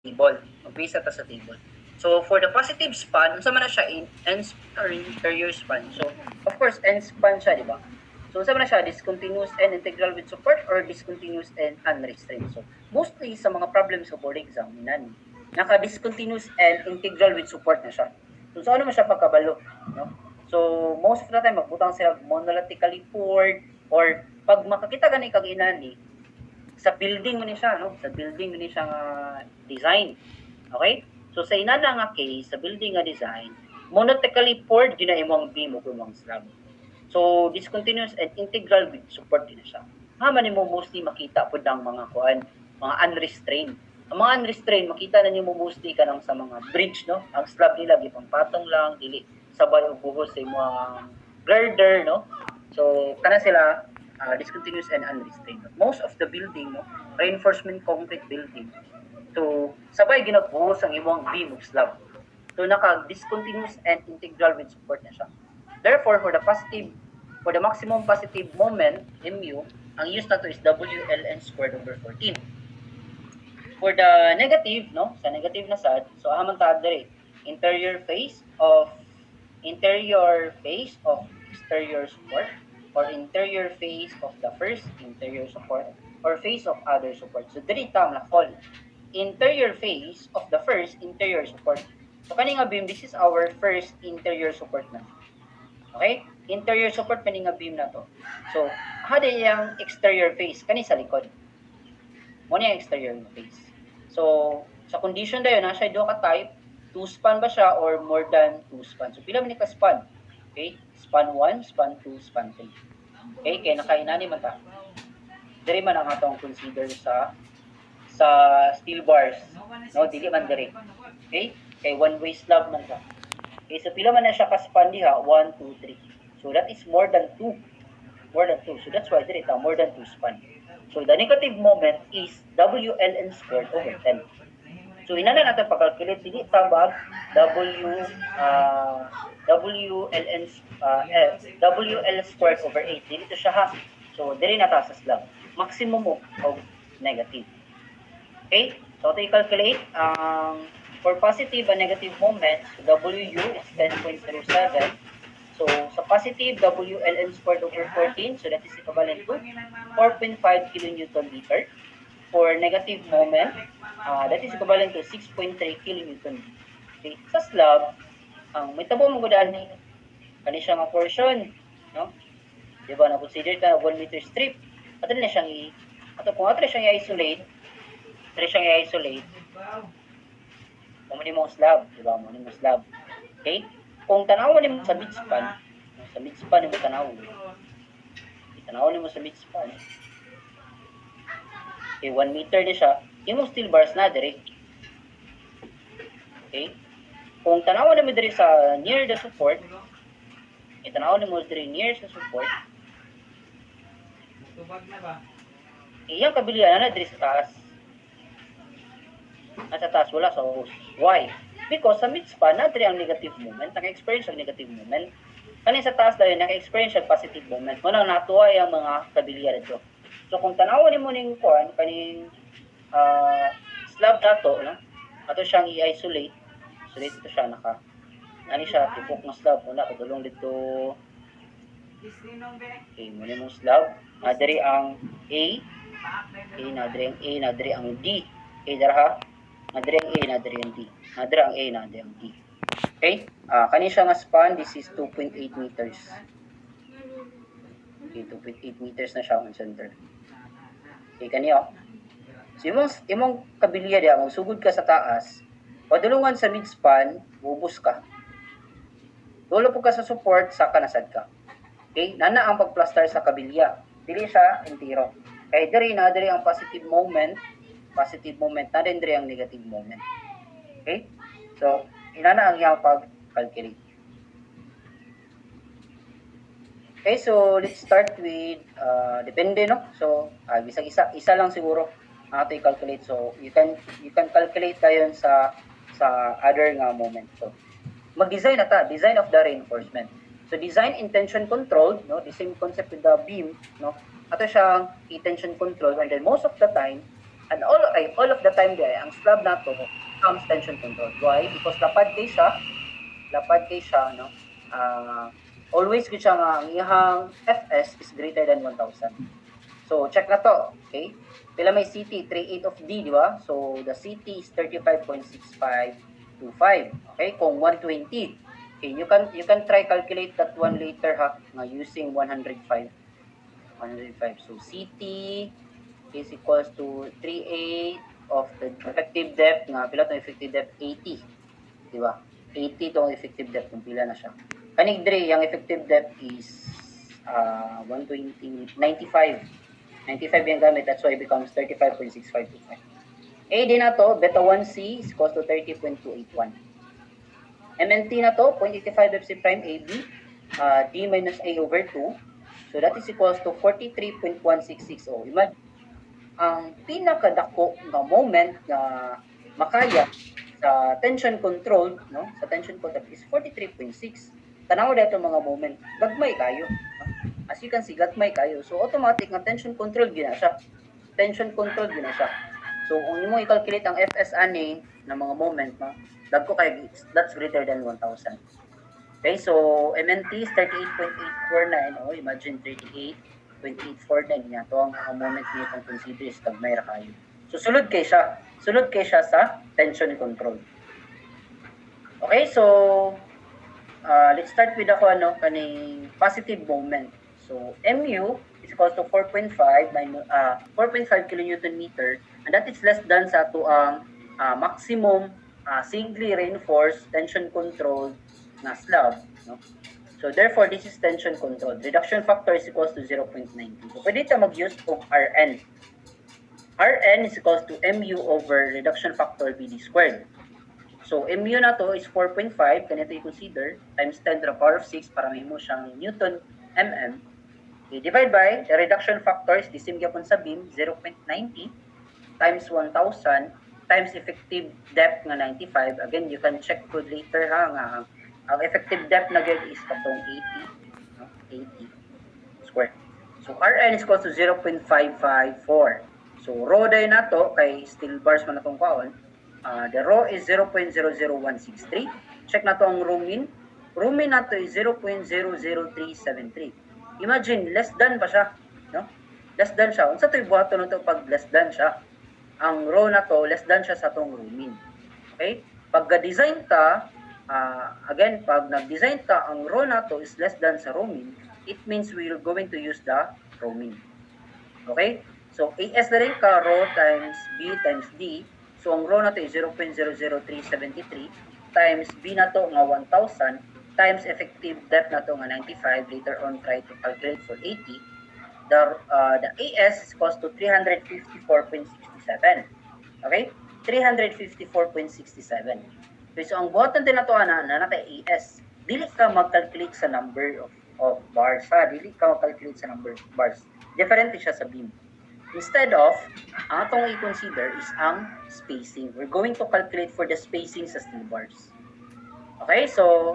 table. Mag-base ta sa table. So, for the positive span, unsa man na siya end or interior span. So, of course, end span siya, di ba? So, unsa man na siya, discontinuous and integral with support or discontinuous and unrestrained. So, mostly sa mga problems sa board exam, nan naka-discontinuous and integral with support na siya. So, ano man siya pagkabalo, no? So, most of the time, magbutang sila monolithically poured or pag makakita gani kag inani, sa building mo ni siya, no? Sa building mo ni siya nga design. Okay? So sa inana nga case, sa building nga design, monotonically poured yun na imong beam o imong slab. So discontinuous and integral with support din siya. Haman nimo mostly makita pud ang mga kuan, mga unrestrained. Ang mga unrestrained makita na nimo mostly kanang sa mga bridge, no? Ang slab nila gipangpatong lang, dili sabay og buhos sa imong girder, no? So kana sila discontinuous and unrestrained. Most of the building, no, reinforcement concrete building, so sabay ginagbuhos ang imong beam of slab. So naka-discontinuous and integral with support na siya. Therefore, for the maximum positive moment, MU, ang use na to is WLN squared over 14. For the negative, no, sa negative na side, so aman ta diri interior face of exterior support or interior face of the first interior support or face of other support. So diri ta na call interior face of the first interior support. So kani nga beam, this is our first interior support na. Okay? Interior support kani nga beam na to. So hada yang exterior face kani sa likod. Mo ni exterior face. So sa condition dayon na siya do ka type, 2 span ba siya or more than 2 span. So pila man ni ka span? Okay? Span 1, span 2, span 3. Okay? Kaya nakainani man ta. Diri man ang atong consider sa steel bars. No, dili man diri. Okay? Kay one way slab man ta. Okay, so pila man na siya ka span diha? 1, 2, 3. So that is more than 2. More than 2. So that's why diri ta more than 2 span. So the negative moment is WLN squared over 10. So inana natin pag-calculate dili tabag WL squared over 8. Dili to siya ha. So diri na ta sa slab. Maximum of negative. Okay? So to i-calculate for positive and negative moments, WU is 10.07. So sa positive, WLN squared over 14, so that is equivalent to 4.5 kilonewton meter. For negative moment, that is equivalent to 6.3 kilonewton. Okay, sa slab, ang may tabo mo gudaan ni kani siya nga portion, no? Di ba na consider ta 1 meter strip. Ato na siyang kung ato siyang i-isolate, kung mo slab, di ba? Mo slab. Okay? Kung tanawan nimo sa midspan nimo tanaw. Tanawan nimo sa midspan. Okay, 1 meter di siya. Imong steel bars na diri. Okay? Kung tanawan nimo diri sa near the support, tanawan nimo diri near sa support. Tubag na ba? Iyang kabilian na diri sa taas. Nasa taas wala sa host. Why? Because sa midspan, natri ang negative moment, naka-experience ang negative moment. Kanin sa taas dahil naka-experience ang positive moment. Muna natuwa ang mga kabilya dito. So kung tanawan mo ning kuan kaning slab dato, no? Ato siyang i-isolate. So dito siya ani siya tipok ng slab muna kadulong dito. Okay, muna mo slab. Nadiri ang A. Okay, nadiri ang A, nadiri ang D. Okay, dara nadiri ang A, nadiri ang D. Nadiri ang A, nadiri ang D. Okay? Kani siya nga span, this is 2.8 meters. Okay, 2.8 meters na siya ang center. Okay, kani So, imong kabilya diya, magsugod ka sa taas, padulungan sa midspan, bubus ka. Dulo po ka sa support, saka nasad ka. Okay? Nana ang pagplaster sa kabilya. Dili siya entero. Kaya diri ang positive moment, na din diri ang negative moment. Okay? So, inana ang iyang pag-calculate. Okay, so let's start with depende, no? So, bisag isa lang siguro ang ato i-calculate. So, you can calculate kayon sa other nga moment. So, mag-design na ta, design of the reinforcement. So, design intention control, no? The same concept with the beam, no? Ato siyang i-tension control, and then most of the time And all of the time di ang slab nato comes tension control. Why? Because lapad kay siya no. Always gud siya nga ang iyang Fs is greater than 1,000. So check na to, okay? Pila may CT 38 of D, di ba? So the CT is 35.6525. Okay? Kung 120. Okay, you can try calculate that one later ha, nga using 105. 105. So CT is equals to 38 of the effective depth nga pila tong effective depth 80. Di ba? 80 tong effective depth kung pila na siya. Kanig dre yung effective depth is 120 95 yung gamit, that's why it becomes 35.6525. A din na to, beta 1C is equals to 30.281. MNT na to, 0.85 FC prime AB, D minus A over 2. So that is equals to 43.1660. Imagine, ang pinakadako nga moment na makaya sa tension control, no? Sa tension control is 43.6. Tanaw dito mga moment, gagmay kayo. As you can see, gagmay kayo. So automatic nga tension control gina siya. Tension control gina siya. So kung imo i-calculate ang Fs ani na mga moment, no? Dagko kay that's greater than 1,000. Okay, so MNT is 38.849. Oh, imagine 38.849 niya. To ang moment niyo kung consider is gagmay ra kayo. So sulod kay siya. Sulod kay siya sa tension control. Okay, so let's start with ako kaning positive moment. So mu is equals to 4.5 minus 4.5 kilonewton meter, and that is less than sa ato ang maximum singly reinforced tension control na slab, no? So therefore this is tension control. Reduction factor is equals to 0.90. So pwede ta mag-use og Rn. Rn is equals to mu over reduction factor BD squared. So mu na to is 4.5, kanito i-consider, times 10 to the power of 6 para mahimo siyang Newton mm. Okay, divide by the reduction factor is the same gyapon sa beam, 0.90 times 1,000 times effective depth nga 95. Again, you can check good later ha nga ang effective depth na gid is katong 80, no? 80 square. So Rn is equal to 0.554. So rho day na to kay steel bars man natong kaon. The rho is 0.00163. Check na to ang rho mean. Rho mean na to is 0.00373. Imagine less than pa siya, no? Less than siya. Unsa toy buhaton nato pag less than siya? Ang rho na to less than siya sa tong rho mean. Okay? Pag design ta again, pag nag-design ta ang rho na to is less than sa rho mean, it means we're going to use the rho mean. Okay? So, AS na rin ka, rho times B times D. So, ang rho na to is 0.00373 times B na to nga 1,000 times effective depth na to nga 95. Later on, try to calculate for 80. The AS is equals to 354.67. Okay? 354.67. So, ang buhatan din na to na natay AS. Dili ka mag-calculate sa number of bars. Dili ka mag-calculate sa number of bars. Different siya sa beam. Instead of, ang atong i-consider is ang spacing. We're going to calculate for the spacing sa steel bars. Okay, so,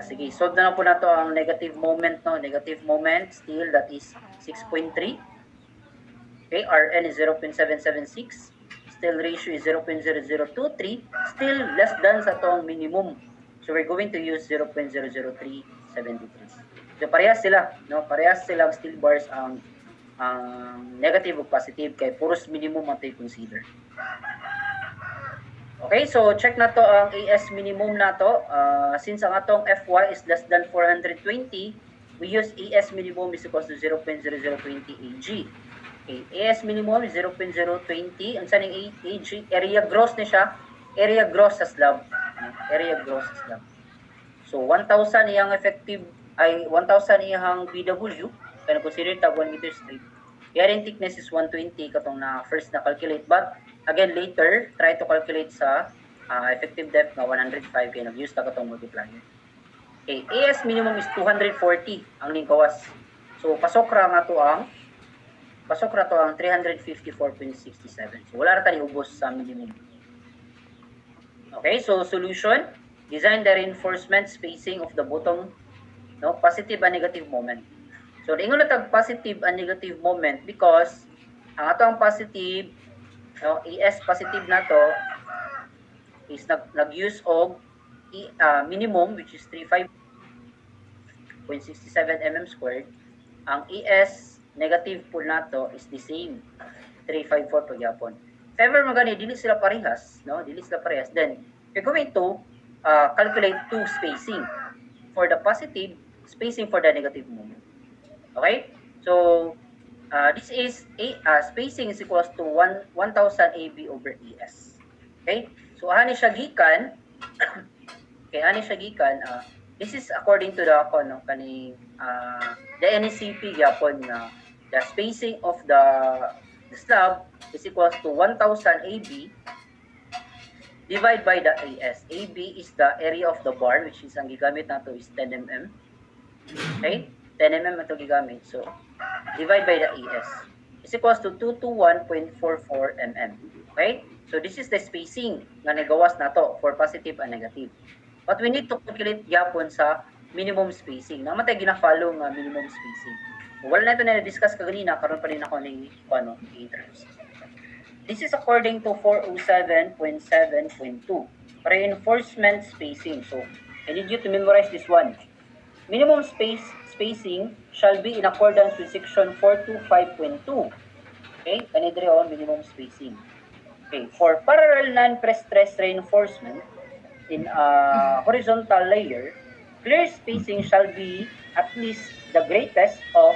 sige, solve na po na to ang negative moment, no? Negative moment, steel, that is 6.3. Okay, Rn is 0.776. Steel ratio is 0.0023. Still less than sa to ang minimum. So, we're going to use 0.00373. So parehas sila, no? Parehas silang steel bars ang negative o positive kay puros minimum ang consider. Okay, so check na to ang AS minimum na to. Since ang atong Fy is less than 420, we use AS minimum is equals to 0.0020 Ag. Okay, AS minimum is 0.020. Ang saning Ag, area gross ni siya. Area gross sa slab. Area gross sa slab. So 1,000 iyang effective ay 1,000 iyang BW kaya consider tag 1 meter straight. Bearing thickness is 120 katong na first na calculate, but again later try to calculate sa effective depth nga 105 kaya nag-use ta katong multiplier. Okay, AS minimum is 240 ang ning kawas. So pasok ra to ang 354.67. So wala ra tani ubos sa minimum. Okay, so solution, design the reinforcement spacing of the bottom, no, positive and negative moment. So ingon na tag positive and negative moment because Ang ato ang positive, no, ES positive na to is nag-use og minimum which is 35.67 mm squared. Ang ES negative po nato is the same, 354 to gyapon. If ever magani dili sila parehas, no? Dili sila parehas, then you're going to calculate two spacing for the positive, spacing for the negative moment. Okay? So this is spacing is equals to 1000 AB over ES. Okay? So ani siya gikan okay, ani siya gikan this is according to the the NECP gyapon na the spacing of the slab is equals to 1000 AB divided by the AS. AB is the area of the bar which is ang gigamit nato is 10 mm. Okay? 10 mm ito gigamit. So divide by the ES is equals to 221.44 mm. Okay? So this is the spacing nga nagawas nato for positive and negative. But we need to calculate gyapon sa minimum spacing. Naman tayo gina-follow nga minimum spacing. Wala na ito na discuss kaganina, karon pa rin ako ni introduce. This is according to 407.7.2. Reinforcement spacing. So, I need you to memorize this one. Minimum spacing shall be in accordance with section 425.2. Okay? Kanidre on minimum spacing. Okay. For parallel non-pre-stress reinforcement in a horizontal layer, clear spacing shall be at least the greatest of,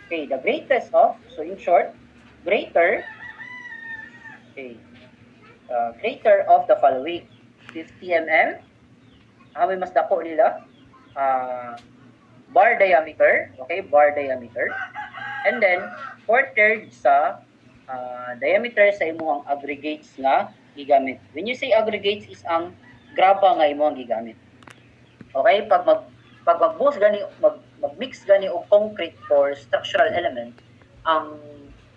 so in short, greater of the following: 50 mm, may mas dako nila, bar diameter, okay, bar diameter, and then 4/3 sa diameter sa imong aggregates nga gigamit. When you say aggregates is ang graba nga imong gigamit. Okay, pag mag-boost gani, mag-mix gani og concrete for structural element, ang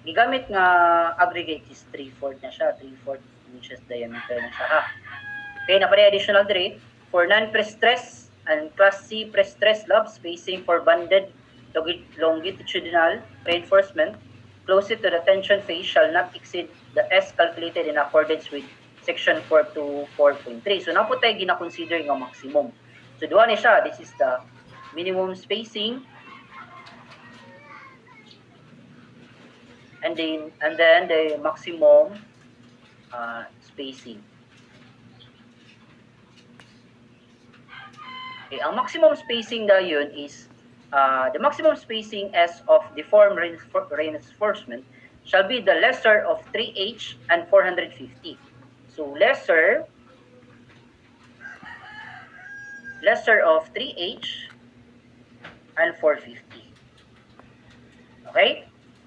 gigamit nga aggregate is 3/4 na siya, 3/4 inches diameter na siya ha. Okay, na pa additional dire for non-pre-stress and class C pre-stress slab spacing for banded longitudinal reinforcement closer to the tension phase shall not exceed the S calculated in accordance with section 424.3. So na po tayo gina-consider nga maximum. So duha ni siya, this is the minimum spacing and then the maximum spacing. Okay, ang maximum spacing dayon is the maximum spacing S of the form reinforcement shall be the lesser of 3H and 450. So lesser of 3H and 450. Okay?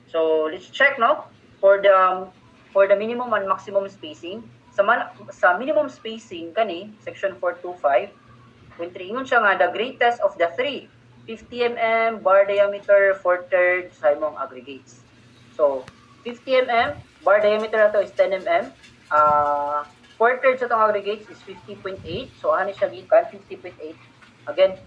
So let's check now for the minimum and maximum spacing. Sa minimum spacing kani section 425 when ingon siya nga the greatest of the three, 50 mm bar diameter 4/3 sa imong aggregates. So 50 mm bar diameter nato is 10 mm. 4/3 sa itong aggregates is 50.8. So ano siya gikan 50.8. Again,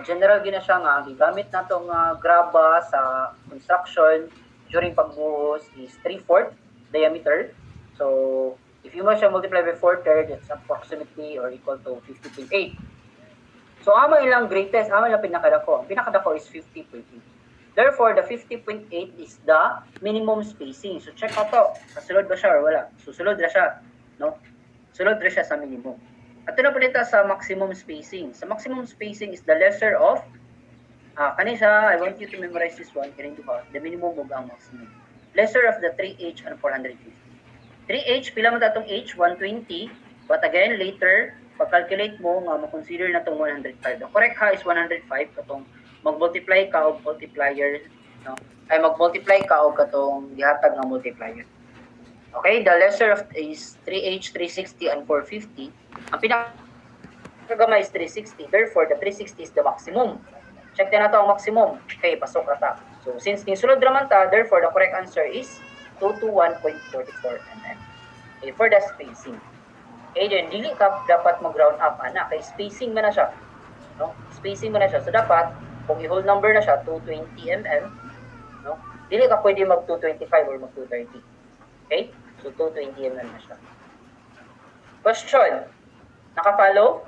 general gina siya nga gigamit natong graba sa construction during pagbuhos is 3/4 diameter. So if you mo siya multiply by 4/3, it's approximately or equal to 50.8. So amo ilang greatest, amo ilang pinakadako. Ang pinakadako is 50.8. Therefore, the 50.8 is the minimum spacing. So check ato, kasulod ba siya or wala? Susulod ra siya, no? Sulod ra siya sa minimum. At na pala sa maximum spacing. Sa maximum spacing is the lesser of kanisa, I want you to memorize this one, kining duha, the minimum ug ang maximum. Lesser of the 3H and 450. 3H, pila mo tatong H? 120. But again, later, pag-calculate mo, nga mo-consider na itong 105. The correct ha is 105. Katong mag-multiply ka og multiplier, no? Ay mag-multiply ka og katong gihatag nga multiplier. Okay, the lesser of is 3H, 360, and 450. Ang pinakagamay is 360. Therefore, the 360 is the maximum. Check din nato ang maximum. Okay, pasok na ta. So, since nisulod raman ta, therefore, the correct answer is 221.44 mm. Okay, for the spacing. Okay, then, dili ka dapat mag-round up, ana. Kay spacing mo na siya. No? Spacing mo na siya. So, dapat, kung i-whole number na siya, 220 mm, no? Dili ka pwede mag 225 or mag 230. Okay? So 220 ml na siya. Question. Naka-follow?